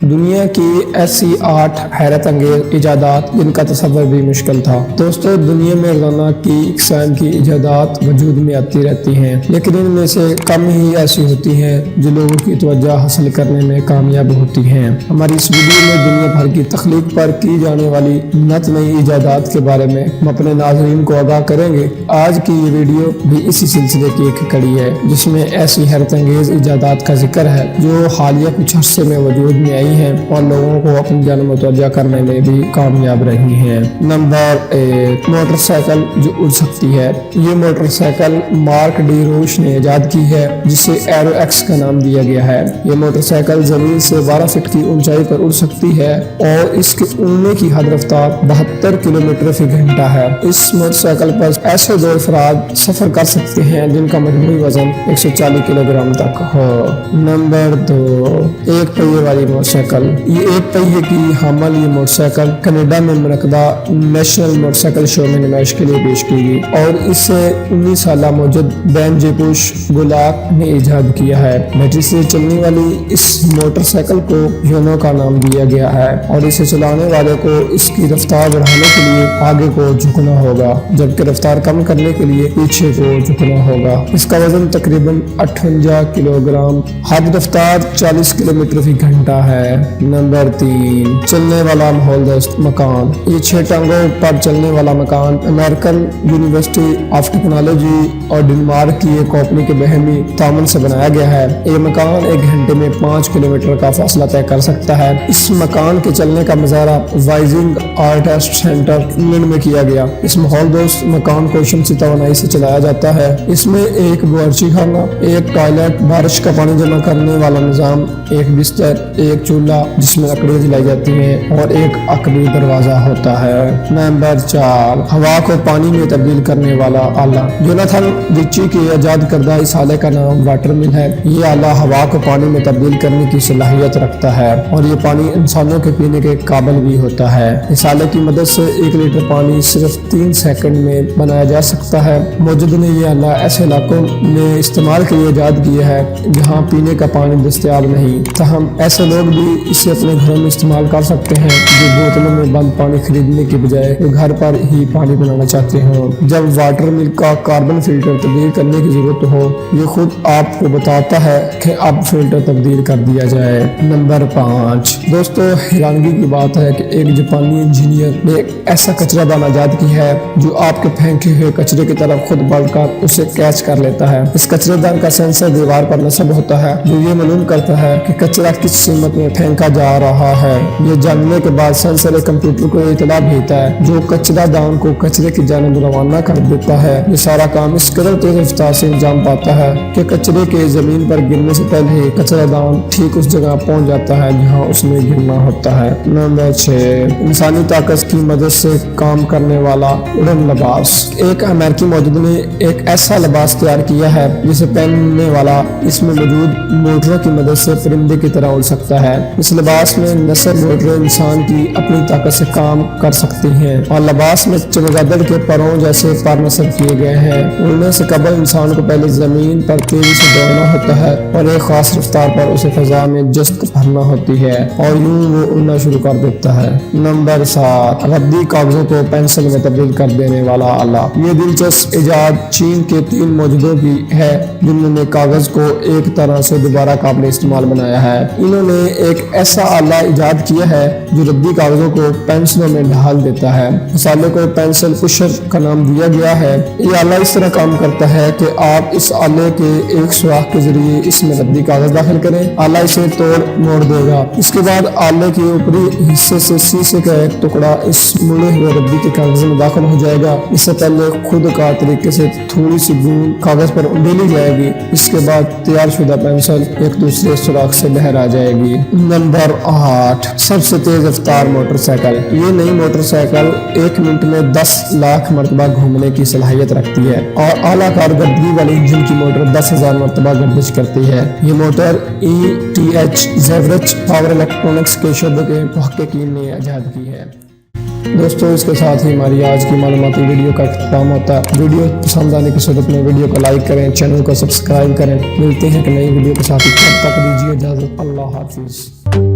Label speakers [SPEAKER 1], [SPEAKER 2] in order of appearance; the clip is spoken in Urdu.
[SPEAKER 1] دنیا کی ایسی 8 حیرت انگیز ایجادات جن کا تصور بھی مشکل تھا۔ دوستو، دنیا میں روزانہ کی اقسام کی ایجادات وجود میں آتی رہتی ہیں، لیکن ان میں سے کم ہی ایسی ہوتی ہیں جو لوگوں کی توجہ حاصل کرنے میں کامیاب ہوتی ہیں۔ ہماری اس ویڈیو میں دنیا بھر کی تخلیق پر کی جانے والی نت نئی ایجادات کے بارے میں ہم اپنے ناظرین کو آگاہ کریں گے۔ آج کی یہ ویڈیو بھی اسی سلسلے کی ایک کڑی ہے، جس میں ایسی حیرت انگیز ایجادات کا ذکر ہے جو حالیہ کچھ عرصے میں وجود میں آئی ہیں اور لوگوں کو اپنی جانب متوجہ کرنے میں بھی کامیاب رہی ہیں۔ نمبر 1، موٹر سائیکل جو اڑ سکتی ہے۔ یہ موٹر سائیکل مارک ڈی روش نے ایجاد کی ہے، جسے ایرو ایکس کا نام دیا گیا ہے۔ یہ موٹر سائیکل زمین سے 12 فٹ کی اونچائی پر اڑ سکتی ہے اور اس کے اڑنے کی حد رفتار 72 کلومیٹر فی گھنٹہ ہے۔ اس موٹر سائیکل پر ایسے 2 افراد سفر کر سکتے ہیں جن کا مجموعی وزن 140 کلو گرام تک ہو۔ نمبر 2، ایک پہیے والی موٹر سائیکل۔ یہ ایک پہیے کی حامل یہ موٹر سائیکل کینیڈا میں منعقدہ نیشنل موٹر سائیکل شو میں نمائش کے لیے پیش کی گئی اور اسے 19 سالہ موجود بین جیپوش گولاک نے ایجاد کیا ہے۔ بیٹری سے چلنے والی اس موٹر سائیکل کو یونو کا نام دیا گیا ہے اور اسے چلانے والے کو اس کی رفتار بڑھانے کے لیے آگے کو جھکنا ہوگا، جبکہ رفتار کم کرنے کے لیے پیچھے کو جھکنا ہوگا۔ اس کا وزن تقریباً 58 کلو گرام، حد رفتار 40 کلومیٹر فی گھنٹہ ہے۔ نمبر 3، چلنے والا ماحول دوست مکان۔ یہ 6 ٹانگوں پر چلنے والا مکان امریکن یونیورسٹی آف ٹیکنالوجی اور ڈنمارک کی ایک کمپنی کے باہمی تعاون سے بنایا گیا ہے۔ یہ مکان 1 گھنٹے میں 5 کلومیٹر کا فاصلہ طے کر سکتا ہے۔ اس مکان کے چلنے کا مظاہرہ وائزنگ آرٹسٹ سینٹر انگلینڈ میں کیا گیا۔ اس ماحول دوست مکان کو شمسی توانائی سے چلایا جاتا ہے۔ اس میں ایک باورچی خانہ، ایک ٹوائلٹ، بارش کا پانی جمع کرنے والا نظام، ایک بستر، ایک چولہا جس میں لکڑیاں جلائی جاتی ہیں اور ایک عقبی دروازہ ہوتا ہے۔ نمبر 4، ہوا کو پانی میں تبدیل کرنے والا آلہ۔ جوناتھن ریچی کے ایجاد کردہ اس آلے کا نام واٹر مل ہے۔ یہ آلہ ہوا کو پانی میں تبدیل کرنے کی صلاحیت رکھتا ہے اور یہ پانی انسانوں کے پینے کے قابل بھی ہوتا ہے۔ اس آلے کی مدد سے 1 لیٹر پانی صرف 3 سیکنڈ میں بنایا جا سکتا ہے۔ موجود نے یہ آلہ ایسے علاقوں میں استعمال کے لیے ایجاد کیا ہے جہاں پینے کا پانی دستیاب نہیں، تاہم ایسے لوگ بھی اسے اپنے گھروں میں استعمال کر سکتے ہیں جو بوتلوں میں بند پانی خریدنے کے بجائے گھر پر ہی پانی بنانا چاہتے ہوں۔ جب واٹر مل کا کاربن فلٹر تبدیل کرنے کی ضرورت ہو، یہ خود آپ کو بتاتا ہے کہ اب فلٹر تبدیل کر دیا جائے۔ نمبر 5، دوستو حیرانگی کی بات ہے کہ ایک جاپانی انجینئر نے ایک ایسا کچرا دان ایجاد کی ہے جو آپ کے پھینکے ہوئے کچرے کی طرف خود بڑھ کر اسے کیچ کر لیتا ہے۔ اس کچرے دان کا سینسر دیوار پر نصب ہوتا ہے جو یہ معلوم کرتا ہے کہ کچرا کس سمت میں پھینکا جا رہا ہے۔ یہ جاننے کے بعد سینسر ایک کمپیوٹر کو اطلاع بھیجتا ہے جو کچرا دان کو کچرے کی جانب روانہ کر دیتا ہے۔ یہ سارا کام اس قدر تیز رفتار سے انجام پاتا ہے کہ کچرے کے زمین پر گرنے سے پہلے ہی کچرا دان ٹھیک اس جگہ پہنچ جاتا ہے جہاں اس میں گرنا ہوتا ہے۔ نمبر 6، انسانی طاقت کی مدد سے کام کرنے والا اڑن لباس۔ ایک امریکی موجود نے ایک ایسا لباس تیار کیا ہے جسے پہننے والا اس میں موجود موٹروں کی مدد سے پرندے کی طرح اڑ سکتا ہے۔ اس لباس میں نصب موٹریں انسان کی اپنی طاقت سے کام کر سکتی ہیں اور لباس میں چمگادڑ کے پروں جیسے پر نصب کیے گئے ہیں۔ اڑنے سے قبل انسان کو پہلے زمین پر تیزی سے دوڑنا ہوتا ہے اور ایک خاص رفتار پر اسے فضا میں جست بھرنا ہوتی ہے اور یوں وہ اڑنا شروع کر دیتا ہے۔ نمبر 7، ردی کاغذوں کو پینسل میں تبدیل کر دینے والا آلہ۔ یہ دلچسپ ایجاد چین کے 3 موجودوں کی ہے جنہوں نے کاغذ کو ایک طرح سے دوبارہ قابل استعمال بنایا ہے۔ انہوں نے ایک ایسا آلہ ایجاد کیا ہے جو ردی کاغذوں کو پینسلوں میں ڈھال دیتا ہے۔ اس آلے کو پینسل پشر کا نام دیا گیا ہے۔ یہ آلہ اس طرح کام کرتا ہے کہ آپ اس آلے کے ایک سوراخ کے ذریعے اس میں ردی کاغذ داخل کریں، آلہ اسے توڑ موڑ دے گا۔ اس کے بعد آلے کے اوپری حصے سے سیسے کا ایک ٹکڑا اس مڑے ہوئے ردی کے کاغذ میں داخل ہو جائے گا۔ اس سے پہلے خود کار طریقے سے تھوڑی سی بوند کاغذ پر اڈیلی جائے گی۔ اس کے بعد تیار شدہ پینسل ایک دوسرے سوراخ سے باہر آ جائے گی۔ نمبر 8، سب سے تیز رفتار موٹر سائیکل۔ یہ نئی موٹر سائیکل 1 منٹ میں 10 لاکھ مرتبہ گھومنے کی صلاحیت رکھتی ہے اور اعلیٰ کارکردگی والی انجن کی موٹر 10,000 مرتبہ گردش کرتی ہے۔ یہ motor ETH Zurich power electronics کے شعبے کے محققین نے ایجاد کی ہے۔ دوستو اس کے ساتھ ہی ہماری آج کی معلوماتی ویڈیو کا اختتام ہوتا ہے۔ ویڈیو پسند آنے کی صورت میں ویڈیو کو لائک کریں، چینل کو سبسکرائب کریں۔ ملتے ہیں کہ نئی ویڈیو کے ساتھ، تب تک دیجیے اجازت۔ اللہ حافظ۔